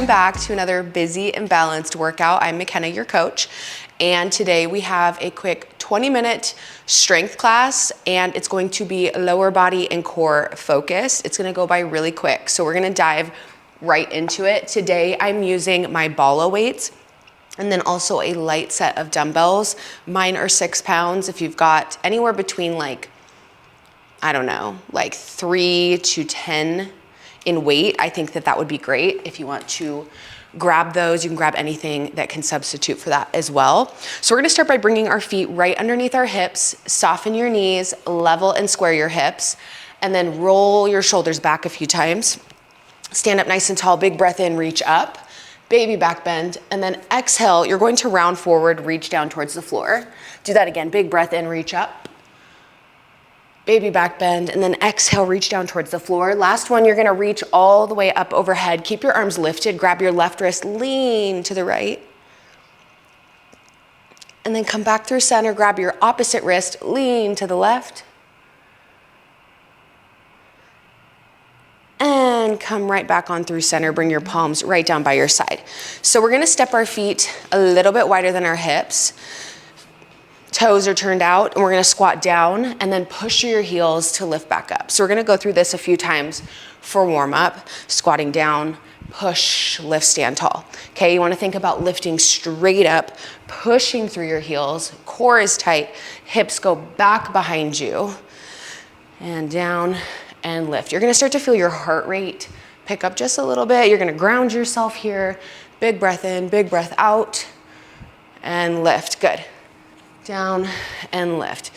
back to another busy and balanced workout. I'm McKenna, your coach, and today we have a quick 20-minute strength class, and it's going to be lower body and core focused. It's gonna go by really quick, so we're gonna dive right into it. Today I'm using my Bala weights and then also a light set of dumbbells. Mine are 6 pounds. If you've got anywhere between like 3 to 10 in weight, I think that would be great. If you want to grab those, you can grab anything that can substitute for that as well. So we're gonna start by bringing our feet right underneath our hips, soften your knees, level and square your hips, and then roll your shoulders back a few times. Stand up nice and tall, big breath in, reach up, baby back bend, and then exhale, you're going to round forward, reach down towards the floor. Do that again, big breath in, reach up, baby back bend, and then exhale, reach down towards the floor. Last one, you're gonna reach all the way up overhead. Keep your arms lifted, grab your left wrist, lean to the right. And then come back through center, grab your opposite wrist, lean to the left. And come right back on through center, bring your palms right down by your side. So we're gonna step our feet a little bit wider than our hips. Toes are turned out, and we're gonna squat down and then push your heels to lift back up. So we're gonna go through this a few times for warm up. Squatting down, push, lift, stand tall. Okay, you wanna think about lifting straight up, pushing through your heels, core is tight, hips go back behind you, and down and lift. You're gonna start to feel your heart rate pick up just a little bit. You're gonna ground yourself here. Big breath in, big breath out, and lift, good. Down and lift.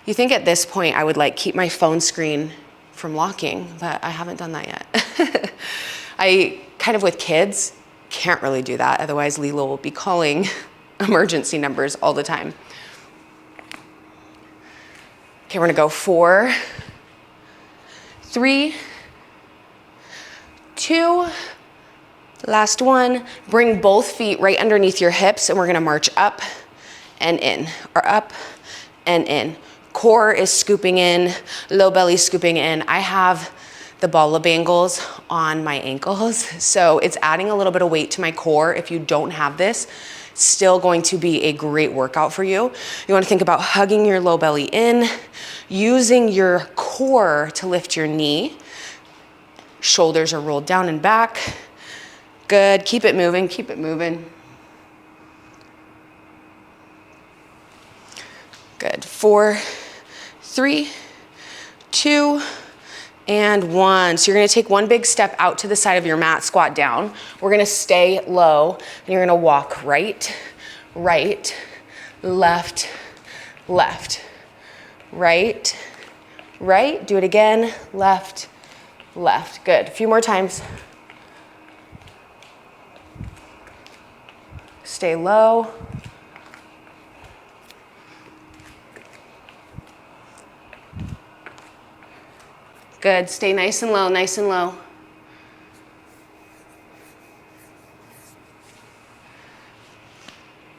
You think at this point I would keep my phone screen from locking, but I haven't done that yet. I with kids can't really do that, otherwise Lilo will be calling emergency numbers all the time. Okay, we're gonna go 4, 3, 2, last one. Bring both feet right underneath your hips, and we're gonna march up and in, or up and in. Core is scooping in, low belly scooping in. I have the Bala bangles on my ankles, so it's adding a little bit of weight to my core. If you don't have this, it's still going to be a great workout for you. You wanna think about hugging your low belly in, using your core to lift your knee. Shoulders are rolled down and back. Good, keep it moving, keep it moving. Good, 4, 3, 2, and 1. So you're gonna take one big step out to the side of your mat, squat down. We're gonna stay low, and you're gonna walk right, right, left, left, right, right. Do it again, left, left. Good, a few more times. Stay low. Good, stay nice and low, nice and low.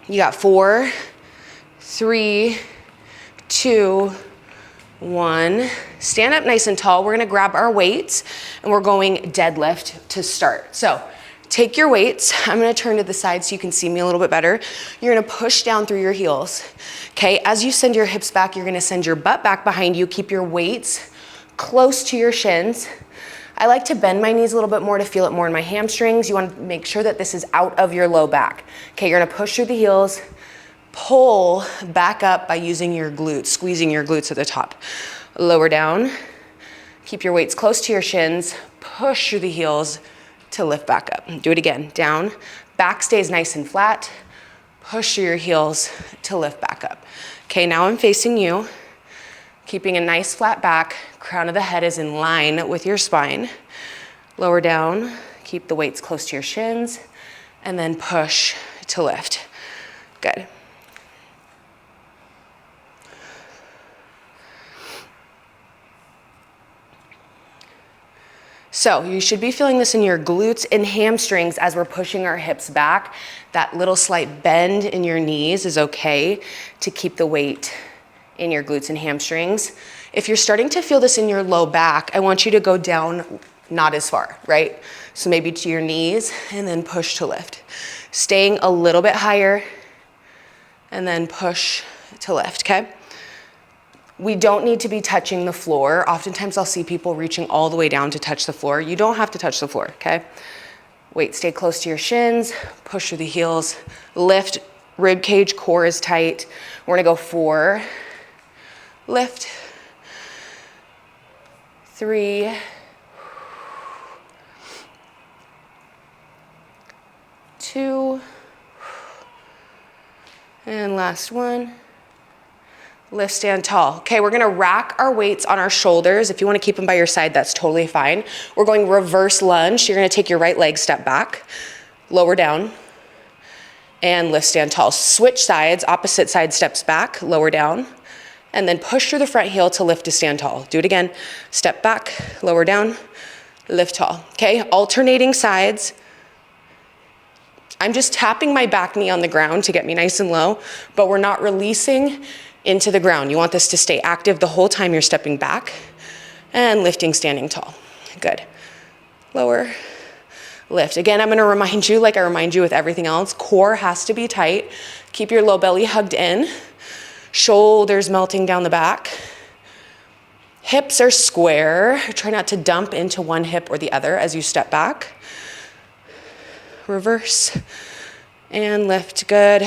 You got 4, 3, 2, 1. Stand up nice and tall. We're gonna grab our weights and we're going deadlift to start. So take your weights. I'm gonna turn to the side so you can see me a little bit better. You're gonna push down through your heels. Okay, as you send your hips back, you're gonna send your butt back behind you. Keep your weights close to your shins. I like to bend my knees a little bit more to feel it more in my hamstrings. You want to make sure that this is out of your low back. Okay, you're gonna push through the heels, pull back up by using your glutes, squeezing your glutes at the top. Lower down, keep your weights close to your shins, push through the heels to lift back up. Do it again, down, back stays nice and flat, push through your heels to lift back up. Okay, now I'm facing you. Keeping a nice flat back, crown of the head is in line with your spine. Lower down, keep the weights close to your shins, and then push to lift. Good. So you should be feeling this in your glutes and hamstrings as we're pushing our hips back. That little slight bend in your knees is okay to keep the weight in your glutes and hamstrings. If you're starting to feel this in your low back, I want you to go down not as far, right? So maybe to your knees and then push to lift. Staying a little bit higher and then push to lift, okay? We don't need to be touching the floor. Oftentimes I'll see people reaching all the way down to touch the floor. You don't have to touch the floor, okay? Wait, stay close to your shins, push through the heels, lift, rib cage, core is tight. We're gonna go 4, lift, 3, 2, and last one. Lift, stand tall. Okay, we're gonna rack our weights on our shoulders. If you wanna keep them by your side, that's totally fine. We're going reverse lunge. You're gonna take your right leg, step back, lower down, and lift, stand tall. Switch sides, opposite side steps back, lower down, and then push through the front heel to lift to stand tall. Do it again. Step back, lower down, lift tall. Okay, alternating sides. I'm just tapping my back knee on the ground to get me nice and low, but we're not releasing into the ground. You want this to stay active the whole time you're stepping back and lifting, standing tall. Good. Lower, lift. Again, I'm gonna remind you, like I remind you with everything else, core has to be tight. Keep your low belly hugged in. Shoulders melting down the back. Hips are square. Try not to dump into one hip or the other as you step back. Reverse and lift, good.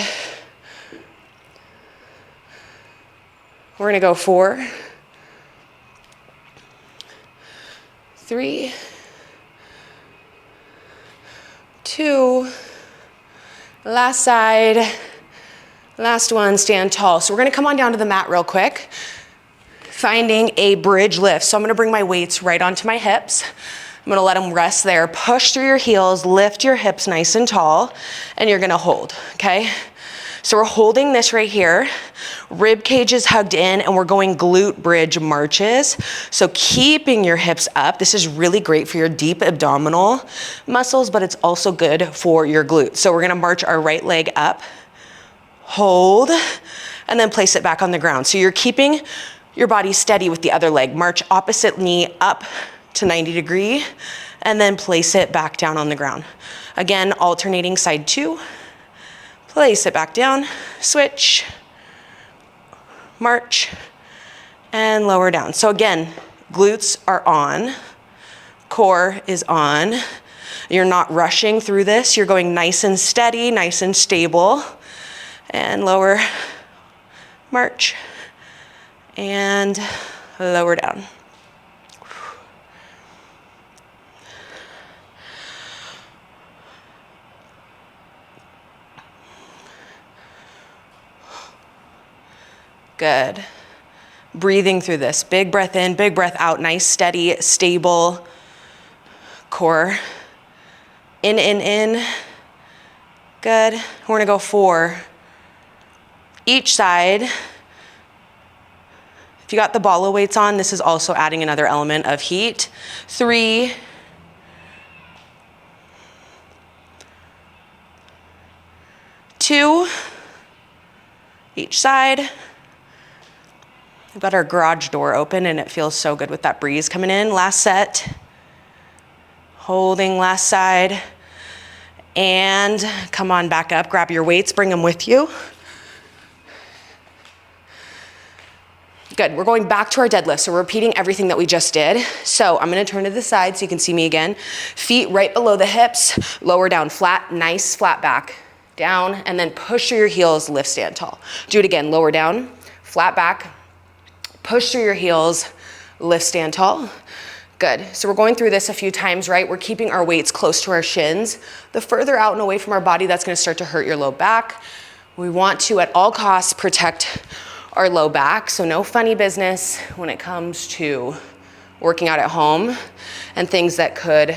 We're gonna go 4, 3, 2, last side, last one, stand tall. So we're gonna come on down to the mat real quick, finding a bridge lift. So I'm gonna bring my weights right onto my hips. I'm gonna let them rest there. Push through your heels, lift your hips nice and tall, and you're gonna hold, okay? So we're holding this right here. Rib cage is hugged in and we're going glute bridge marches. So keeping your hips up. This is really great for your deep abdominal muscles, but it's also good for your glutes. So we're gonna march our right leg up, hold, and then place it back on the ground. So you're keeping your body steady with the other leg. March opposite knee up to 90 degree, and then place it back down on the ground. Again, alternating side 2. Place it back down, switch, march, and lower down. So again, glutes are on, core is on. You're not rushing through this. You're going nice and steady, nice and stable. And lower, march, and lower down. Good. Breathing through this. Big breath in, big breath out. Nice, steady, stable core. In. Good. We're gonna go 4. Each side. If you got the ball of weights on, this is also adding another element of heat. 3. 2. Each side. We've got our garage door open and it feels so good with that breeze coming in. Last set. Holding last side. And come on back up, grab your weights, bring them with you. Good, we're going back to our deadlift. So we're repeating everything that we just did. So I'm gonna turn to the side so you can see me again. Feet right below the hips, lower down flat, nice flat back. Down, and then push through your heels, lift, stand tall. Do it again, lower down, flat back, push through your heels, lift, stand tall. Good, so we're going through this a few times, right? We're keeping our weights close to our shins. The further out and away from our body, that's gonna start to hurt your low back. We want to, at all costs, protect our low back, so no funny business when it comes to working out at home and things that could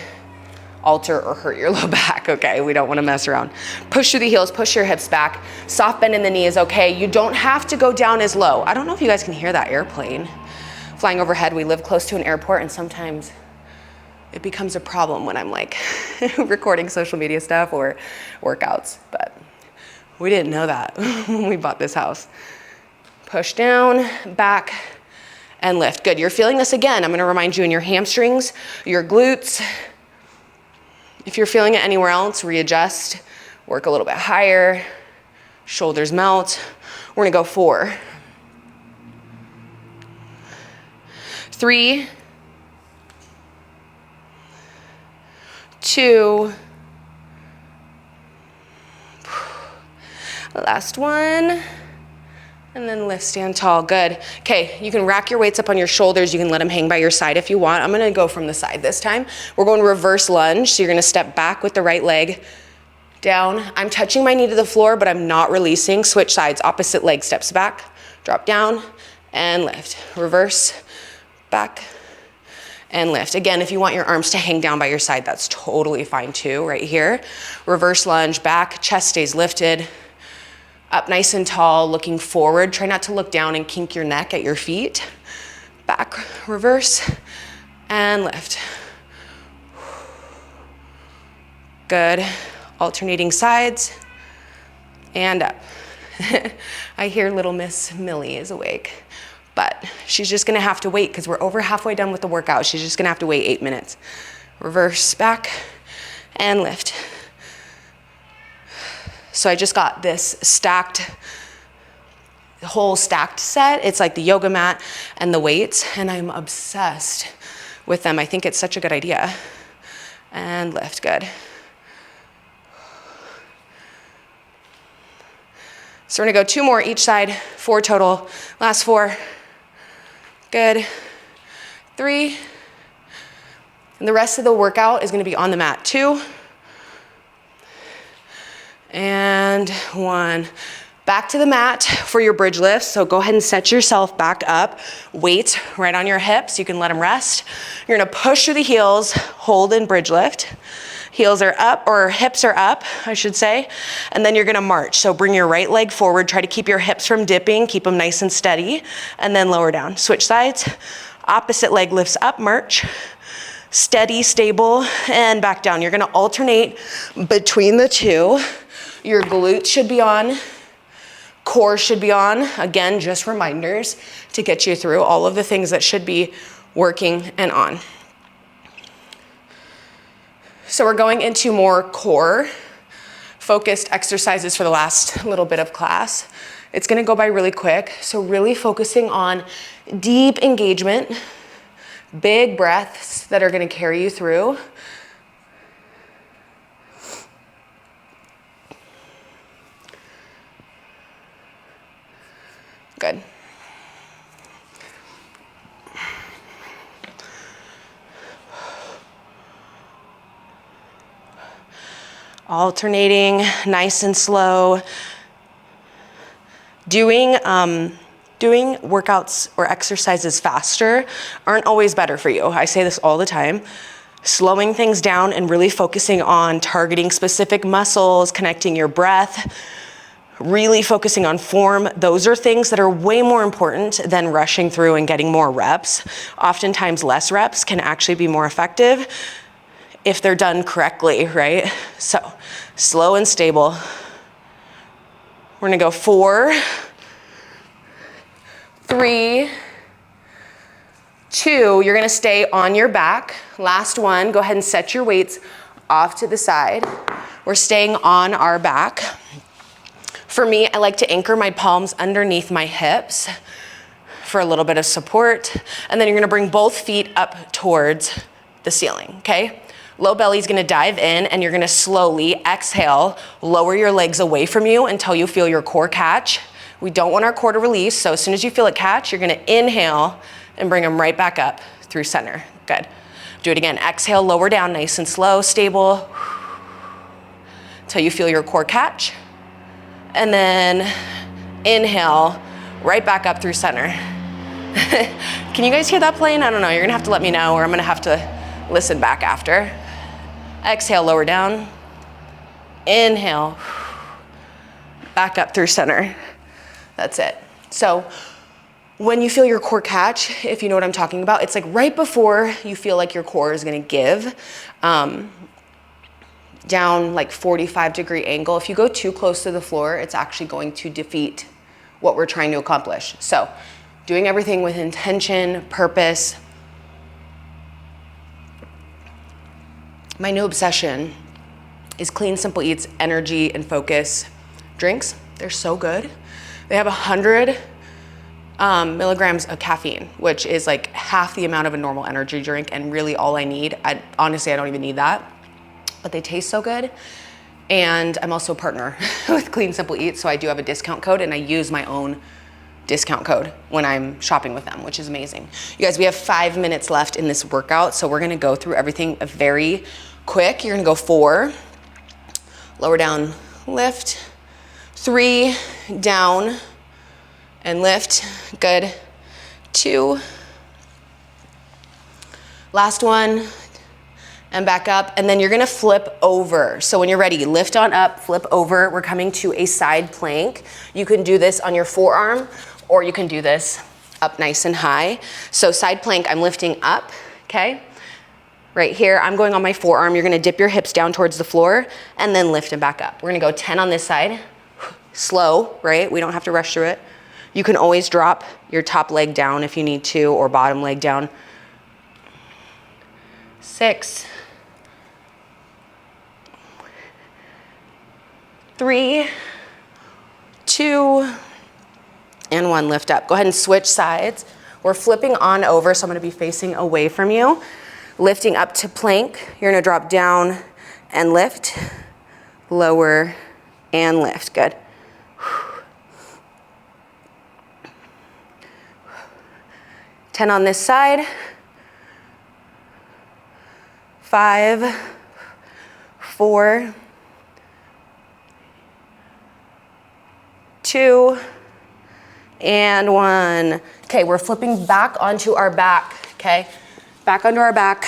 alter or hurt your low back, okay? We don't wanna mess around. Push through the heels, push your hips back. Soft bend in the knee is okay. You don't have to go down as low. I don't know if you guys can hear that airplane flying overhead. We live close to an airport and sometimes it becomes a problem when I'm like recording social media stuff or workouts, but we didn't know that when we bought this house. Push down, back, and lift. Good, you're feeling this again. I'm gonna remind you in your hamstrings, your glutes. If you're feeling it anywhere else, readjust, work a little bit higher, shoulders melt. We're gonna go 4, 3, 2, last one. And then lift, stand tall, good. Okay, you can rack your weights up on your shoulders. You can let them hang by your side if you want. I'm gonna go from the side this time. We're going to reverse lunge. So you're gonna step back with the right leg down. I'm touching my knee to the floor, but I'm not releasing. Switch sides, opposite leg steps back, drop down and lift. Reverse, back and lift. Again, if you want your arms to hang down by your side, that's totally fine too, right here. Reverse lunge, back, chest stays lifted. Up nice and tall, looking forward. Try not to look down and kink your neck at your feet. Back, reverse, and lift. Good. Alternating sides, and up. I hear little Miss Millie is awake, but she's just gonna have to wait because we're over halfway done with the workout. She's just gonna have to wait 8 minutes. Reverse, back, and lift. So I just got this whole stacked set. It's like the yoga mat and the weights, and I'm obsessed with them. I think it's such a good idea. And lift, good. So we're gonna go 2 more each side, 4 total. Last 4, good. 3, and the rest of the workout is gonna be on the mat. 2, and 1. Back to the mat for your bridge lifts. So go ahead and set yourself back up. Weight right on your hips. You can let them rest. You're gonna push through the heels, hold in bridge lift. Heels are up, or hips are up, I should say. And then you're gonna march. So bring your right leg forward. Try to keep your hips from dipping. Keep them nice and steady. And then lower down. Switch sides. Opposite leg lifts up, march. Steady, stable, and back down. You're gonna alternate between the two. Your glutes should be on, core should be on. Again, just reminders to get you through all of the things that should be working and on. So we're going into more core focused exercises for the last little bit of class. It's gonna go by really quick. So really focusing on deep engagement, big breaths that are gonna carry you through. Good. Alternating, nice and slow. Doing workouts or exercises faster aren't always better for you. I say this all the time. Slowing things down and really focusing on targeting specific muscles, connecting your breath, really focusing on form. Those are things that are way more important than rushing through and getting more reps. Oftentimes less reps can actually be more effective if they're done correctly, right? So slow and stable. We're gonna go 4, 3, 2. You're gonna stay on your back. Last one, go ahead and set your weights off to the side. We're staying on our back. For me, I like to anchor my palms underneath my hips for a little bit of support. And then you're gonna bring both feet up towards the ceiling, okay? Low belly's gonna dive in, and you're gonna slowly exhale, lower your legs away from you until you feel your core catch. We don't want our core to release, so as soon as you feel it catch, you're gonna inhale and bring them right back up through center. Good. Do it again. Exhale, lower down, nice and slow, stable, until you feel your core catch. And then inhale, right back up through center. Can you guys hear that playing? I don't know, you're gonna have to let me know, or I'm gonna have to listen back after. Exhale, lower down. Inhale, back up through center. That's it. So when you feel your core catch, if you know what I'm talking about, it's like right before you feel like your core is gonna give, down like 45-degree angle. If you go too close to the floor, it's actually going to defeat what we're trying to accomplish. So doing everything with intention, purpose. My new obsession is Clean Simple Eats energy and focus drinks. They're so good. They have 100 milligrams of caffeine, which is like half the amount of a normal energy drink and really all I need. Honestly, I don't even need that, but they taste so good. And I'm also a partner with Clean Simple Eats, so I do have a discount code and I use my own discount code when I'm shopping with them, which is amazing. You guys, we have 5 minutes left in this workout, so we're gonna go through everything very quick. You're gonna go 4, lower down, lift, 3, down, and lift, good, 2, last one, and back up, and then you're gonna flip over. So when you're ready, lift on up, flip over. We're coming to a side plank. You can do this on your forearm, or you can do this up nice and high. So side plank, I'm lifting up, okay? Right here, I'm going on my forearm. You're gonna dip your hips down towards the floor, and then lift and back up. We're gonna go 10 on this side. Slow, right? We don't have to rush through it. You can always drop your top leg down if you need to, or bottom leg down. 6, 3, 2, and 1, lift up. Go ahead and switch sides. We're flipping on over, so I'm gonna be facing away from you. Lifting up to plank, you're gonna drop down and lift, lower and lift, good. 10 on this side. 5, 4, 2, and 1. Okay, we're flipping back onto our back, okay? Back onto our back,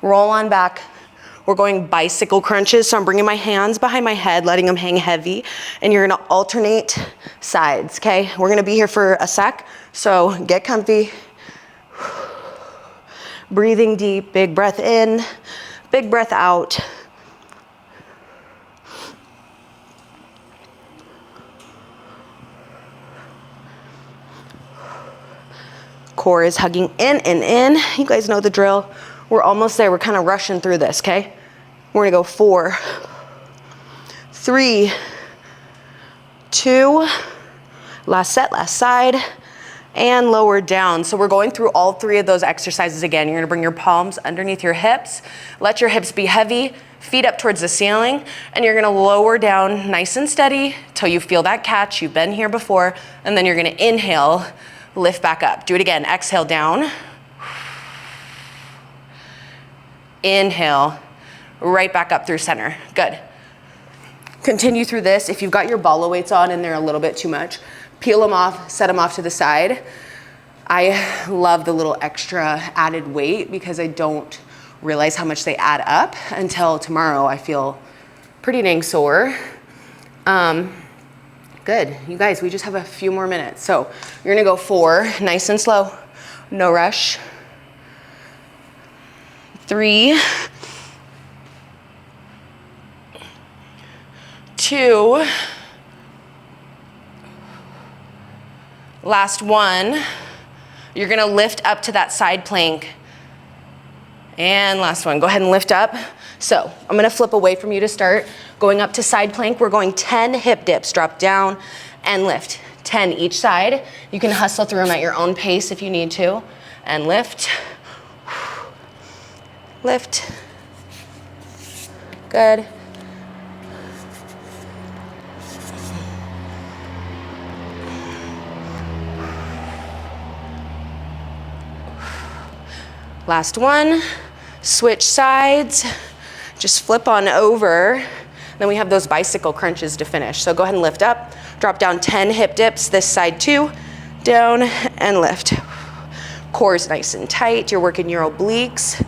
roll on back. We're going bicycle crunches, so I'm bringing my hands behind my head, letting them hang heavy, and you're gonna alternate sides, okay? We're gonna be here for a sec, so get comfy. Breathing deep, big breath in, big breath out. Core is hugging in and in. You guys know the drill. We're almost there. We're kind of rushing through this, okay? We're gonna go 4, 3, 2, last set, last side, and lower down. So we're going through all 3 of those exercises again. You're gonna bring your palms underneath your hips, let your hips be heavy, feet up towards the ceiling, and you're gonna lower down nice and steady till you feel that catch. You've been here before, and then you're gonna inhale, lift back up. Do it again, exhale down. Inhale, right back up through center, good. Continue through this. If you've got your ball weights on and they're a little bit too much, peel them off, set them off to the side. I love the little extra added weight because I don't realize how much they add up until tomorrow. I feel pretty dang sore. Good, you guys, we just have a few more minutes. So you're gonna go 4, nice and slow, no rush. 3, 2, last one. You're gonna lift up to that side plank. And last one, go ahead and lift up. So I'm gonna flip away from you to start. Going up to side plank, we're going 10 hip dips, drop down and lift. 10 each side. You can hustle through them at your own pace if you need to. And lift, lift, good. Last one, switch sides, just flip on over. Then we have those bicycle crunches to finish. So go ahead and lift up, drop down 10 hip dips, this side 2, down and lift. Core is nice and tight, you're working your obliques.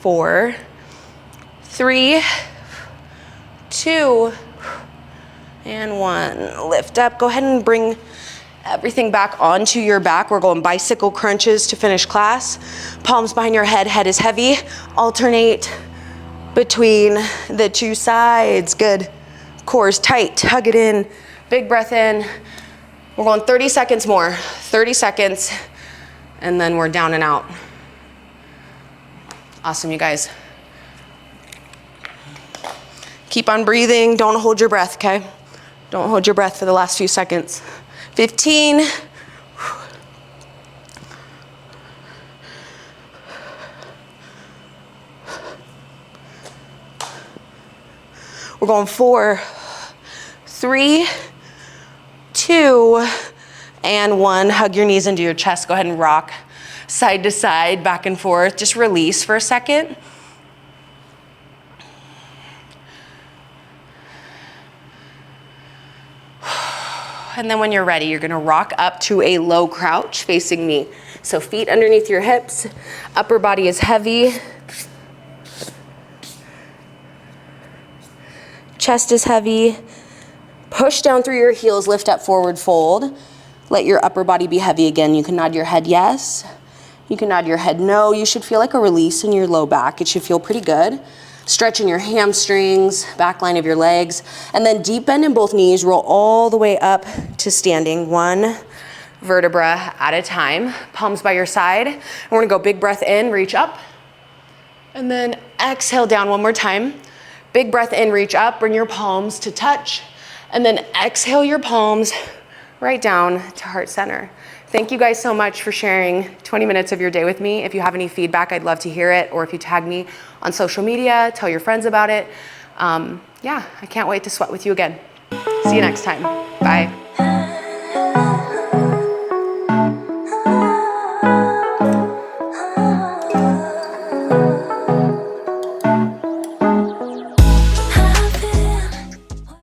4, 3, 2, and 1. Lift up. Go ahead and bring everything back onto your back. We're going bicycle crunches to finish class. Palms behind your head. Head is heavy. Alternate between the 2 sides. Good. Core is tight. Hug it in. Big breath in. We're going 30 seconds more, 30 seconds, and then we're down and out. Awesome, you guys. Keep on breathing, don't hold your breath, okay? Don't hold your breath for the last few seconds. 15. We're going 4, 3, 2, and 1. Hug your knees into your chest. Go ahead and rock side to side, back and forth. Just release for a second. And then when you're ready, you're gonna rock up to a low crouch facing me. So feet underneath your hips, upper body is heavy. Chest is heavy. Push down through your heels, lift up, forward fold. Let your upper body be heavy again. You can nod your head yes. You can nod your head no. You should feel like a release in your low back. It should feel pretty good. Stretching your hamstrings, back line of your legs, and then deep bend in both knees. Roll all the way up to standing, 1 vertebra at a time. Palms by your side. And we're gonna go big breath in, reach up, and then exhale down one more time. Big breath in, reach up, bring your palms to touch, and then exhale your palms right down to heart center. Thank you guys so much for sharing 20 minutes of your day with me. If you have any feedback, I'd love to hear it, or if you tag me on social media, tell your friends about it. Yeah, I can't wait to sweat with you again. See you next time. Bye.